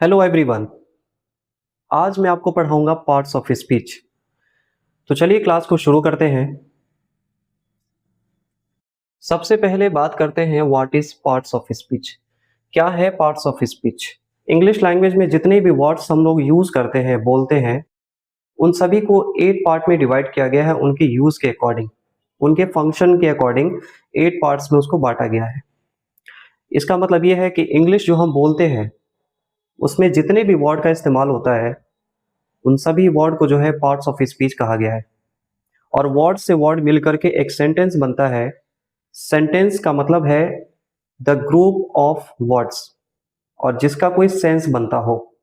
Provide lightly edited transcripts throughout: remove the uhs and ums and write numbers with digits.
Hello everyone. आज मैं आपको पढ़ाऊंगा पार्ट्स ऑफ स्पीच। तो चलिए क्लास को शुरू करते हैं। सबसे पहले बात करते हैं what is parts of speech. क्या है parts of speech? English language में जितने भी वर्ड्स हम लोग यूज करते हैं, बोलते हैं, उन सभी को 8 पार्ट में डिवाइड किया गया है। उनके यूज के अकॉर्डिंग, उनके फंक्शन के अकॉर्डिंग 8 पार्ट्स में उसको बांटा गया है। इसका मतलब यह है कि इंग्लिश जो हम बोलते हैं उसमें जितने भी वर्ड का इस्तेमाल होता है, उन सभी वर्ड को जो है पार्ट्स ऑफ स्पीच कहा गया है। और वर्ड से वर्ड मिलकर के एक सेंटेंस बनता है। सेंटेंस का मतलब है द ग्रुप ऑफ वर्ड्स, और जिसका कोई सेंस बनता हो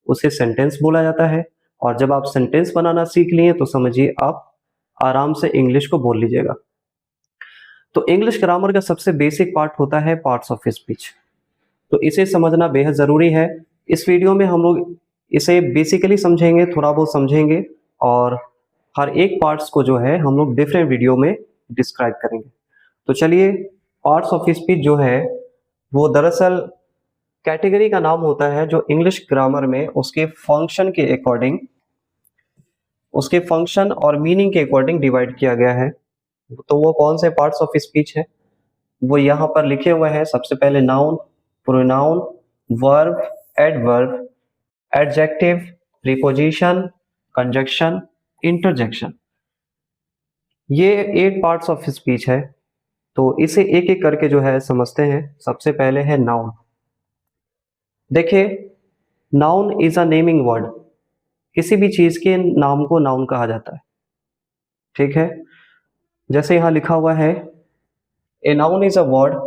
उसे सेंटेंस बोला जाता है। और जब आप सेंटेंस बनाना सीख लिए तो समझिए आप आराम से इंग्लिश को बोल लीजिएगा। तो इंग्लिश ग्रामर का सबसे बेसिक पार्ट होता है पार्ट्स ऑफ स्पीच। तो इसे समझना बेहद ज़रूरी है। इस वीडियो में हम लोग इसे बेसिकली समझेंगे, थोड़ा बहुत समझेंगे, और हर एक पार्ट्स को जो है हम लोग डिफरेंट वीडियो में डिस्क्राइब करेंगे। तो चलिए, पार्ट्स ऑफ स्पीच जो है वो दरअसल कैटेगरी का नाम होता है जो इंग्लिश ग्रामर में उसके फंक्शन के अकॉर्डिंग, उसके फंक्शन और मीनिंग के अकॉर्डिंग डिवाइड किया गया है। तो वो कौन से पार्ट्स ऑफ स्पीच है वो यहाँ पर लिखे हुए हैं। सबसे पहले noun, pronoun, verb, adverb, adjective, preposition, conjunction, interjection. ये 8 पार्ट्स ऑफ स्पीच है। तो इसे एक एक करके जो है समझते हैं। सबसे पहले है नाउन। देखिए, noun is a naming word. किसी भी चीज के नाम को नाउन कहा जाता है। ठीक है, जैसे यहां लिखा हुआ है, a noun is a word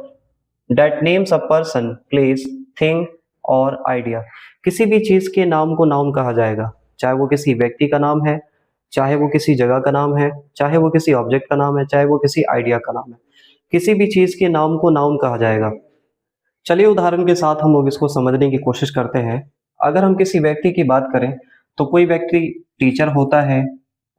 that names a person, place, thing और आइडिया। किसी भी चीज के नाम को नाउन कहा जाएगा, चाहे वो किसी व्यक्ति का नाम है, चाहे वो किसी जगह का नाम है, चाहे वो किसी ऑब्जेक्ट का नाम है, चाहे वो किसी आइडिया का नाम है। किसी भी चीज के नाम को नाउन कहा जाएगा। चलिए उदाहरण के साथ हम लोग इसको समझने की कोशिश करते हैं। अगर हम किसी व्यक्ति की बात करें तो कोई व्यक्ति टीचर होता है,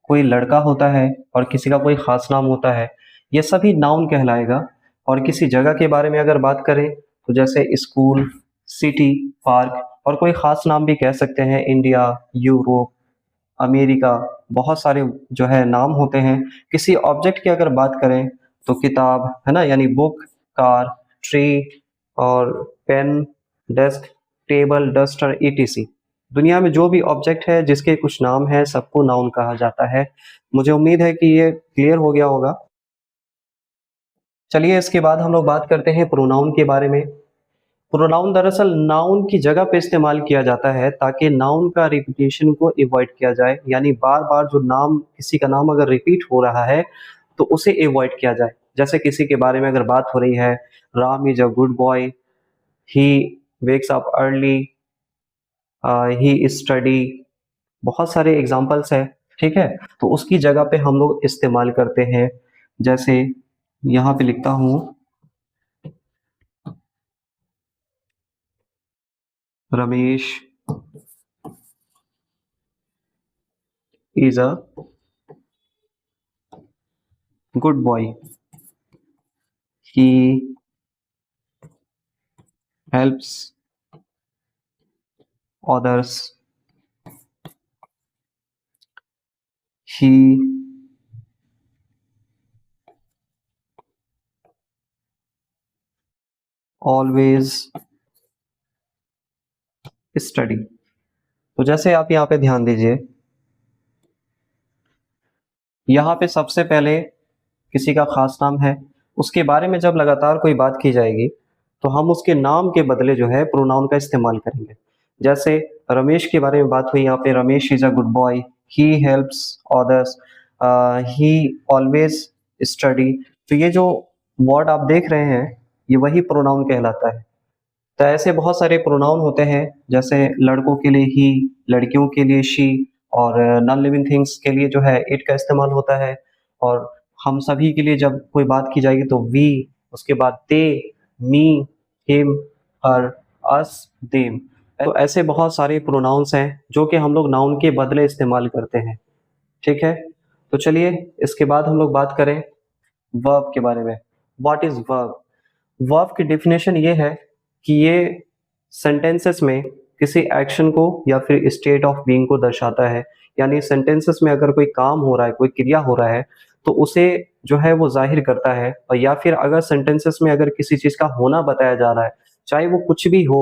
कोई लड़का होता है, और किसी का कोई खास नाम होता है। ये सभी नाउन कहलाएगा। और किसी जगह के बारे में अगर बात करें तो जैसे स्कूल, सिटी, पार्क, और कोई खास नाम भी कह सकते हैं, इंडिया, यूरोप, अमेरिका। बहुत सारे जो है नाम होते हैं। किसी ऑब्जेक्ट की अगर बात करें तो किताब है ना, यानी बुक, कार, ट्री, और pen, desk, table, duster, ETC. दुनिया में जो भी ऑब्जेक्ट है जिसके कुछ नाम है, सबको नाउन कहा जाता है। मुझे उम्मीद है कि ये क्लियर हो गया होगा। चलिए इसके बाद हम लोग बात करते हैं प्रोनाउन के बारे में। प्रोनाउन दरअसल नाउन की जगह पे इस्तेमाल किया जाता है ताकि नाउन का रिपीटेशन को अवॉइड किया जाए। यानी बार बार जो नाम, किसी का नाम अगर रिपीट हो रहा है तो उसे अवॉइड किया जाए। जैसे किसी के बारे में अगर बात हो रही है, Ram is a good boy, he wakes up early, he study. बहुत सारे एग्जाम्पल्स है। ठीक है, तो उसकी जगह पे हम लोग इस्तेमाल करते हैं। जैसे यहाँ पे लिखता हूँ, Ramesh is a good boy, he helps others, he always study। तो जैसे आप यहाँ पे ध्यान दीजिए, यहाँ पे सबसे पहले किसी का खास नाम है, उसके बारे में जब लगातार कोई बात की जाएगी तो हम उसके नाम के बदले जो है प्रोनाउन का इस्तेमाल करेंगे। जैसे रमेश के बारे में बात हुई, यहाँ पे Ramesh is a good boy, he helps others, he always study. तो ये जो वर्ड आप देख रहे हैं, ये वही प्रोनाउन कहलाता है। तो ऐसे बहुत सारे प्रोनाउन होते हैं। जैसे लड़कों के लिए ही, लड़कियों के लिए शी, और नॉन लिविंग थिंग्स के लिए जो है इट का इस्तेमाल होता है। और हम सभी के लिए जब कोई बात की जाएगी तो वी, उसके बाद दे, मी, हिम, हर, अस, देम। तो ऐसे बहुत सारे प्रोनाउंस हैं जो कि हम लोग नाउन के बदले इस्तेमाल करते हैं। ठीक है, तो चलिए इसके बाद हम लोग बात करें वर्ब के बारे में। What is verb? वर्ब की डेफिनेशन ये है कि ये सेंटेंसेस में किसी एक्शन को या फिर स्टेट ऑफ बीइंग को दर्शाता है। यानी सेंटेंसेस में अगर कोई काम हो रहा है, कोई क्रिया हो रहा है, तो उसे जो है वो ज़ाहिर करता है। और या फिर अगर सेंटेंसेस में अगर किसी चीज़ का होना बताया जा रहा है, चाहे वो कुछ भी हो,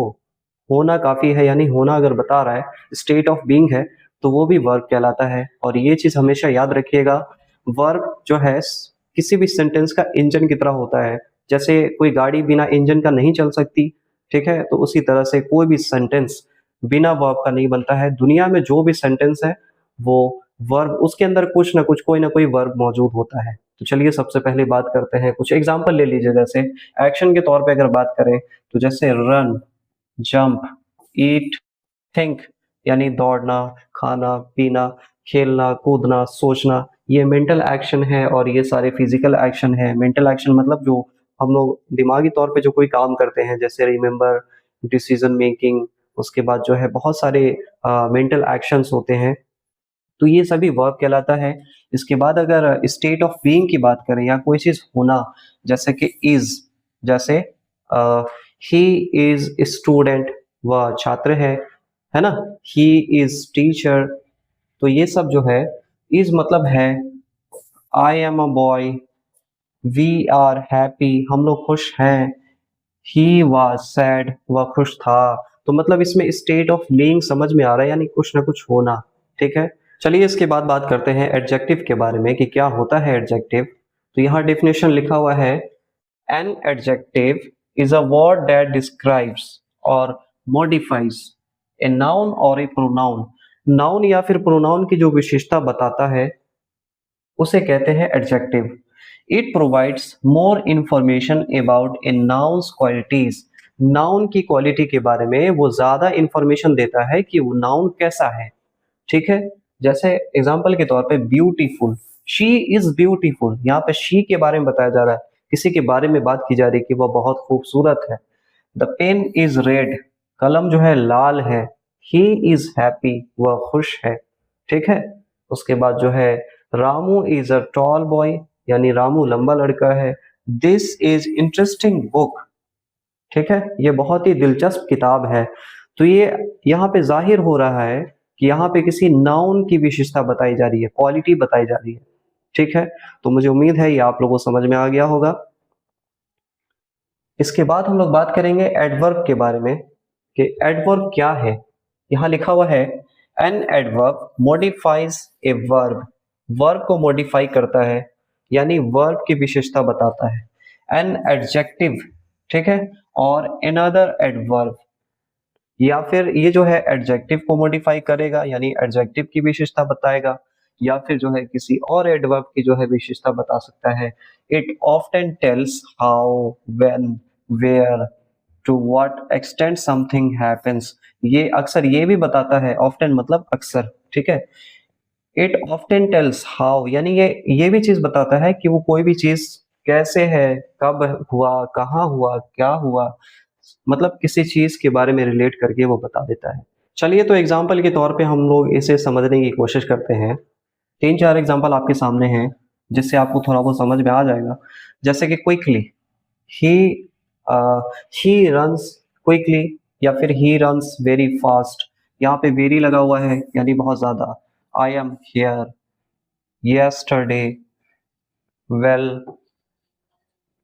होना काफ़ी है, यानी होना अगर बता रहा है, स्टेट ऑफ बीइंग है, तो वो भी वर्ब कहलाता है। और ये चीज़ हमेशा याद रखिएगा, वर्ब जो है किसी भी सेंटेंस का इंजन की तरह होता है। जैसे कोई गाड़ी बिना इंजन का नहीं चल सकती, ठीक है? तो उसी तरह से कोई भी सेंटेंस बिना वर्ब का नहीं बनता है। दुनिया में जो भी सेंटेंस है, वो वर्ब उसके अंदर कुछ ना कुछ, कोई ना कोई वर्ब मौजूद होता है। तो चलिए सबसे पहले बात करते हैं, कुछ एग्ज़ाम्पल ले लीजिए। जैसे एक्शन के तौर पे अगर बात करें, तो जैसे रन, जंप, ईट, थिंक यानी दौड़ना, खाना, पीना, खेलना, कूदना, सोचना, ये मेंटल एक्शन है और ये सारे फिजिकल एक्शन है। मेंटल एक्शन मतलब जो हम लोग दिमागी तौर पे जो कोई काम करते हैं, जैसे रिमेंबर, डिसीजन मेकिंग, उसके बाद जो है बहुत सारे मेंटल एक्शंस होते हैं, तो ये सभी वर्ब कहलाता है। इसके बाद अगर स्टेट ऑफ बीइंग की बात करें या कोई चीज़ होना, जैसे कि इज़, जैसे ही इज़ स्टूडेंट, वह छात्र है ना? ही इज़ टीचर, तो ये सब जो है, इज़ मतलब है I am a boy, we are happy, हम लोग खुश हैं, ही वाज सैड, वह खुश था। तो मतलब इसमें स्टेट ऑफ बीइंग समझ में आ रहा है, यानी कुछ ना कुछ होना, ठीक है? चलिए इसके बाद बात करते हैं एडजेक्टिव के बारे में कि क्या होता है एडजेक्टिव। तो यहाँ डेफिनेशन लिखा हुआ है, an adjective is a word that describes और मॉडिफाइज ए नाउन और ए प्रोनाउन। नाउन या फिर प्रोनाउन की जो विशेषता बताता है, उसे कहते हैं adjective. It provides more information about A nouns qualities. Noun की क्वालिटी के बारे में वो ज्यादा इंफॉर्मेशन देता है कि वो नाउन कैसा है, ठीक है? जैसे एग्जाम्पल के तौर पे ब्यूटीफुल, शी इज ब्यूटीफुल, यहाँ पे शी के बारे में बताया जा रहा है, किसी के बारे में बात की जा रही है कि वह बहुत खूबसूरत है। द पेन इज रेड, कलम जो है लाल है। ही इज हैप्पी, वह खुश है, ठीक है? उसके बाद जो है Ramu is a tall boy, यानी रामू लंबा लड़का है। दिस इज इंटरेस्टिंग बुक, ठीक है? ये बहुत ही दिलचस्प किताब है। तो ये यहाँ पे जाहिर हो रहा है कि यहाँ पे किसी नाउन की विशेषता बताई जा रही है, क्वालिटी बताई जा रही है, ठीक है? तो मुझे उम्मीद है ये आप लोगों को समझ में आ गया होगा। इसके बाद हम लोग बात करेंगे एडवर्ब के बारे में कि एडवर्ब क्या है। यहाँ लिखा हुआ है, an adverb modifies a verb, verb को मॉडिफाई करता है, यानी वर्ब की विशेषता बताता है। एन एडजेक्टिव, ठीक है? और अनदर एडवर्ब, या फिर ये जो है एडजेक्टिव को मॉडिफाई करेगा, यानी एडजेक्टिव की विशेषता बताएगा, या फिर जो है किसी और एडवर्ब की जो है विशेषता बता सकता है। It often tells how, when, where, to what extent something happens. ये अक्सर ये भी बताता है, ऑफ्टन मतलब अक्सर, ठीक है? इट ऑफ्टन टेल्स हाउ, यानी ये भी चीज बताता है कि वो कोई भी चीज कैसे है, कब हुआ, कहाँ हुआ, क्या हुआ, मतलब किसी चीज के बारे में रिलेट करके वो बता देता है। चलिए तो एग्जाम्पल के तौर पे हम लोग इसे समझने की कोशिश करते हैं। तीन चार एग्जाम्पल आपके सामने हैं, जिससे आपको थोड़ा बहुत समझ में आ जाएगा। जैसे कि quickly, he he runs quickly, या फिर ही रन्स वेरी फास्ट। यहाँ पे वेरी लगा हुआ है, यानी बहुत ज्यादा। I am here, yesterday, well,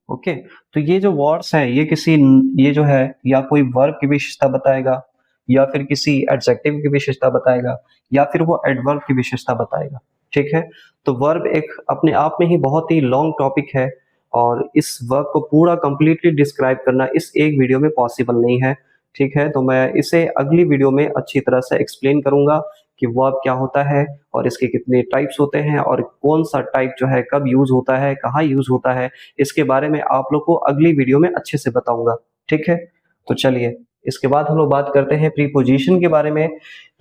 okay. तो ये जो वर्ड्स हैं, ये किसी, ये जो है या कोई वर्ब की विशेषता बताएगा, या फिर किसी एडजेक्टिव की विशेषता बताएगा, या फिर वो एडवर्ब की विशेषता बताएगा, ठीक है? तो वर्ब एक अपने आप में ही बहुत ही लॉन्ग टॉपिक है, और इस वर्ब को पूरा कंप्लीटली डिस्क्राइब करना इस एक वीडियो में पॉसिबल नहीं है, ठीक है? तो मैं इसे अगली वीडियो में अच्छी तरह से एक्सप्लेन करूंगा कि वर्ब क्या होता है और इसके कितने टाइप्स होते हैं और कौन सा टाइप जो है कब यूज होता है, कहाँ यूज होता है। इसके बारे में आप लोग को अगली वीडियो में अच्छे से बताऊंगा, ठीक है? तो चलिए इसके बाद हम लोग बात करते हैं प्रीपोजिशन के बारे में।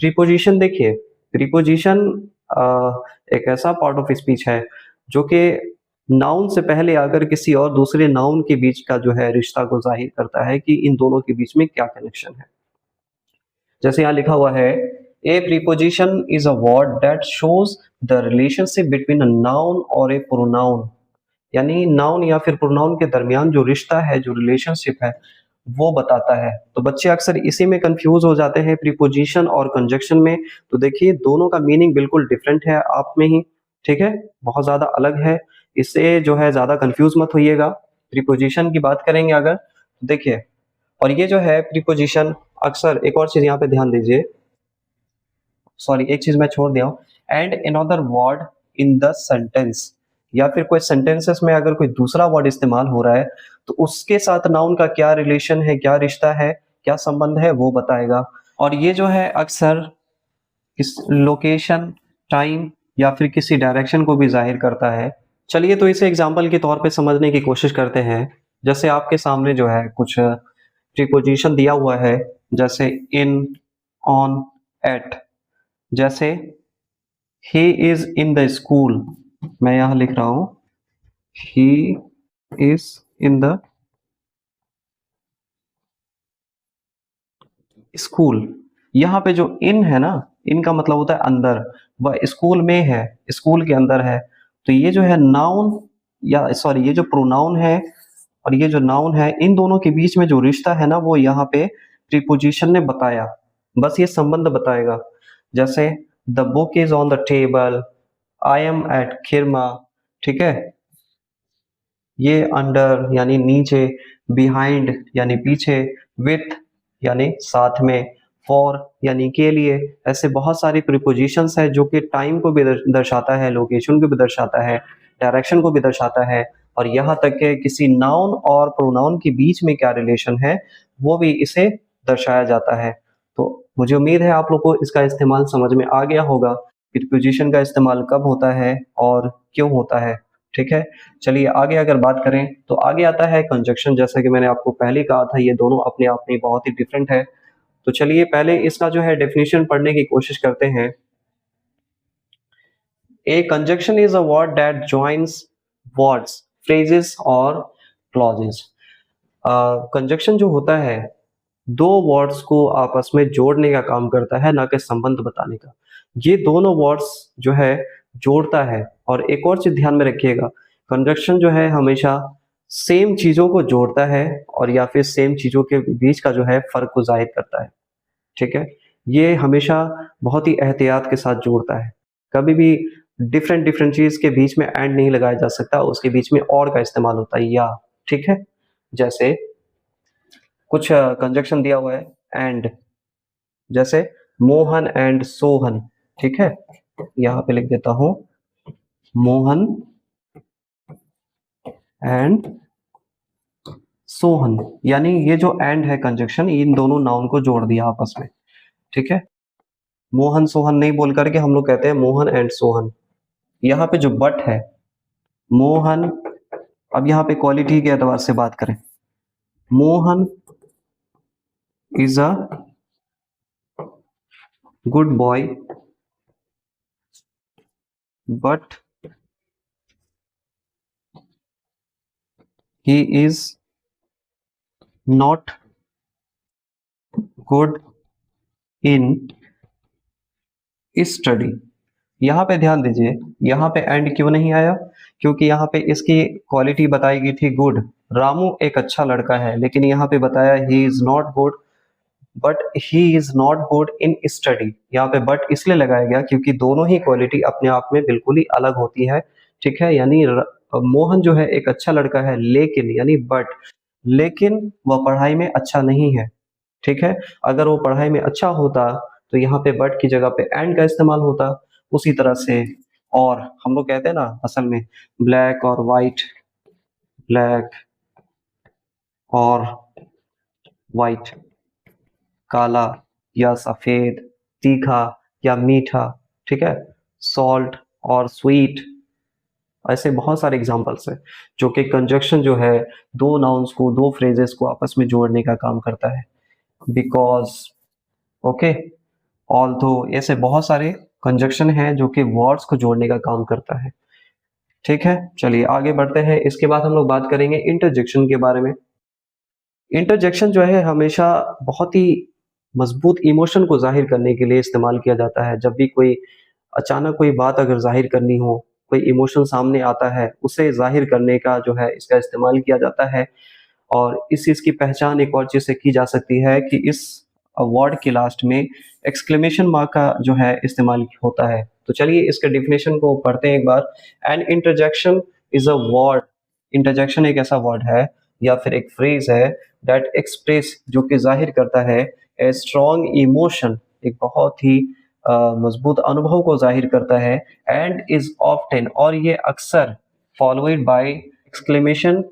प्रीपोजिशन देखिए, प्रीपोजिशन एक ऐसा पार्ट ऑफ स्पीच है जो कि नाउन से पहले आकर किसी और दूसरे नाउन के बीच का जो है रिश्ता को जाहिर करता है कि इन दोनों के बीच में क्या कनेक्शन है। जैसे यहाँ लिखा हुआ है, ए preposition is a word that shows the relationship between a noun और ए प्रोनाउन, यानी नाउन या फिर प्रोनाउन के दरमियान जो रिश्ता है, जो रिलेशनशिप है, वो बताता है। तो बच्चे अक्सर इसी में कंफ्यूज हो जाते हैं प्रीपोजिशन और कंजक्शन में। तो देखिए दोनों का मीनिंग बिल्कुल डिफरेंट है आप में ही, ठीक है? बहुत ज़्यादा अलग है। इससे जो है ज़्यादा कंफ्यूज मत होइएगा। प्रीपोजिशन की बात करेंगे अगर, तो देखिए, और ये जो है प्रीपोजिशन अक्सर एक और चीज़ यहाँ पे ध्यान दीजिए, सॉरी एक चीज़ मैं छोड़ दिया हूँ, and another word in the sentence, या फिर कोई सेंटेंसेस में अगर कोई दूसरा वर्ड इस्तेमाल हो रहा है तो उसके साथ नाउन का क्या रिलेशन है, क्या रिश्ता है, क्या संबंध है, वो बताएगा। और ये जो है अक्सर किस लोकेशन, टाइम या फिर किसी डायरेक्शन को भी ज़ाहिर करता है। चलिए तो इसे एग्जांपल के तौर पे समझने की कोशिश करते हैं। जैसे आपके सामने जो है कुछ प्रीपोजिशन दिया हुआ है, जैसे इन, ऑन, एट। जैसे he is in the school, मैं यहाँ लिख रहा हूँ he is in the school. यहाँ पे जो इन है ना, इन का मतलब होता है अंदर, वह स्कूल में है, स्कूल के अंदर है। तो ये जो है नाउन, या सॉरी ये जो प्रोनाउन है और ये जो नाउन है, इन दोनों के बीच में जो रिश्ता है ना, वो यहाँ पे प्रीपोजिशन ने बताया। बस ये संबंध बताएगा। जैसे the book is on the table, I am at खिरमा, ठीक है? ये अंडर यानी नीचे, बिहाइंड यानी पीछे, विथ यानी साथ में, फॉर यानी के लिए। ऐसे बहुत सारी प्रीपोजिशंस है जो कि टाइम को भी दर्शाता है, लोकेशन को भी दर्शाता है, डायरेक्शन को भी दर्शाता है, और यहाँ तक कि किसी नाउन और प्रोनाउन के बीच में क्या रिलेशन है वो भी इसे दर्शाया जाता है। तो मुझे उम्मीद है आप लोग को इसका इस्तेमाल समझ में आ गया होगा, प्रीपोजिशन का इस्तेमाल कब होता है और क्यों होता है, ठीक है? चलिए आगे अगर बात करें तो आगे आता है कंजक्शन। जैसा कि मैंने आपको पहले कहा था, ये दोनों अपने आप में बहुत ही डिफरेंट है। तो चलिए पहले इसका जो है डेफिनेशन पढ़ने की कोशिश करते हैं। A conjunction is a word that joins words, phrases और क्लॉजेस। कंजक्शन जो होता है दो वर्ड्स को आपस में जोड़ने का काम करता है, ना कि संबंध बताने का। ये दोनों वर्ड्स जो है जोड़ता है। और एक और चीज ध्यान में रखिएगा, कंजक्शन जो है हमेशा सेम चीजों को जोड़ता है और या फिर सेम चीजों के बीच का जो है फर्क को जाहिर करता है, ठीक है? ये हमेशा बहुत ही एहतियात के साथ जोड़ता है। कभी भी डिफरेंट डिफरेंट चीज के बीच में एंड नहीं लगाया जा सकता, उसके बीच में और का इस्तेमाल होता है, या, ठीक है? जैसे कुछ कंजक्शन दिया हुआ है एंड, जैसे मोहन एंड सोहन, ठीक है? यहाँ पे लिख देता हूं मोहन एंड सोहन, यानी ये जो एंड है कंजक्शन, इन दोनों नाउन को जोड़ दिया आपस में, ठीक है? मोहन सोहन नहीं बोल करके हम लोग कहते हैं मोहन एंड सोहन। यहाँ पे जो बट है मोहन, अब यहाँ पे क्वालिटी के एतबार से बात करें, Mohan is a good boy but he is not good in study. यहाँ पे ध्यान दीजिए, यहाँ पे एंड क्यों नहीं आया? क्योंकि यहाँ पे इसकी क्वालिटी बताई गई थी गुड। रामू एक अच्छा लड़का है, लेकिन यहाँ पे बताया he is not good, but he is not good in study. यहाँ पे बट इसलिए लगाया गया क्योंकि दोनों ही क्वालिटी अपने आप में बिल्कुल ही अलग होती है, ठीक है? यानी मोहन जो है एक अच्छा लड़का है, लेकिन यानी बट, लेकिन वह पढ़ाई में अच्छा नहीं है, ठीक है? अगर वो पढ़ाई में अच्छा होता तो यहाँ पे बट की जगह पे एंड का इस्तेमाल होता। उसी तरह से, और हम लोग कहते हैं ना असल में ब्लैक और वाइट, ब्लैक और वाइट, काला या सफेद, तीखा या मीठा, ठीक है? सॉल्ट और स्वीट। ऐसे बहुत सारे एग्जांपल्स हैं जो कि कंजक्शन जो है दो नाउन्स को, दो फ्रेजेस को आपस में जोड़ने का काम करता है। बिकॉज, ओके, ऑल्दो, ऐसे बहुत सारे कंजक्शन हैं जो कि वर्ड्स को जोड़ने का काम करता है, ठीक है? चलिए आगे बढ़ते हैं। इसके बाद हम लोग बात करेंगे इंटरजेक्शन के बारे में। इंटरजेक्शन जो है हमेशा बहुत ही मजबूत इमोशन को जाहिर करने के लिए इस्तेमाल किया जाता है। जब भी कोई अचानक कोई बात अगर जाहिर करनी हो, कोई इमोशन सामने आता है, उसे जाहिर करने का जो है इसका इस्तेमाल किया जाता है। और इस चीज़ की पहचान एक और चीज़ से की जा सकती है कि इस वर्ड के लास्ट में एक्सक्लेमेशन मार्क का जो है इस्तेमाल होता है। तो चलिए इसके डेफिनेशन को पढ़ते हैं एक बार। An interjection is a word, interjection एक ऐसा वर्ड है या फिर एक फ्रेज़ है दैट एक्सप्रेस, जो कि ज़ाहिर करता है ए स्ट्रॉन्ग इमोशन, एक बहुत ही मज़बूत अनुभव को ज़ाहिर करता है, एंड इज़ ऑफ्टन, और ये अक्सर फॉलोइड बाय एक्सक्लेमेशन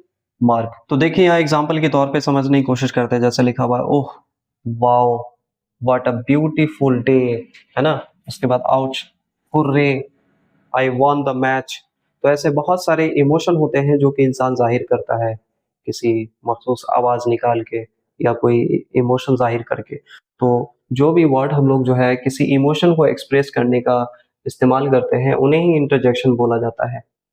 मार्क। तो देखिए यहाँ एग्जांपल के तौर पे समझने की कोशिश करते हैं, जैसे लिखा हुआ है oh wow, what a beautiful day, है ना? उसके बाद ouch, hurray, I won the match. तो ऐसे बहुत सारे इमोशन होते हैं जो कि इंसान जाहिर करता है किसी मखसूस आवाज निकाल के या कोई इमोशन जाहिर करके। तो जो भी वर्ड हम लोग जो है किसी इमोशन को एक्सप्रेस करने का इस्तेमाल करते हैं, उन्हें ही इंटरजेक्शन बोला जाता है।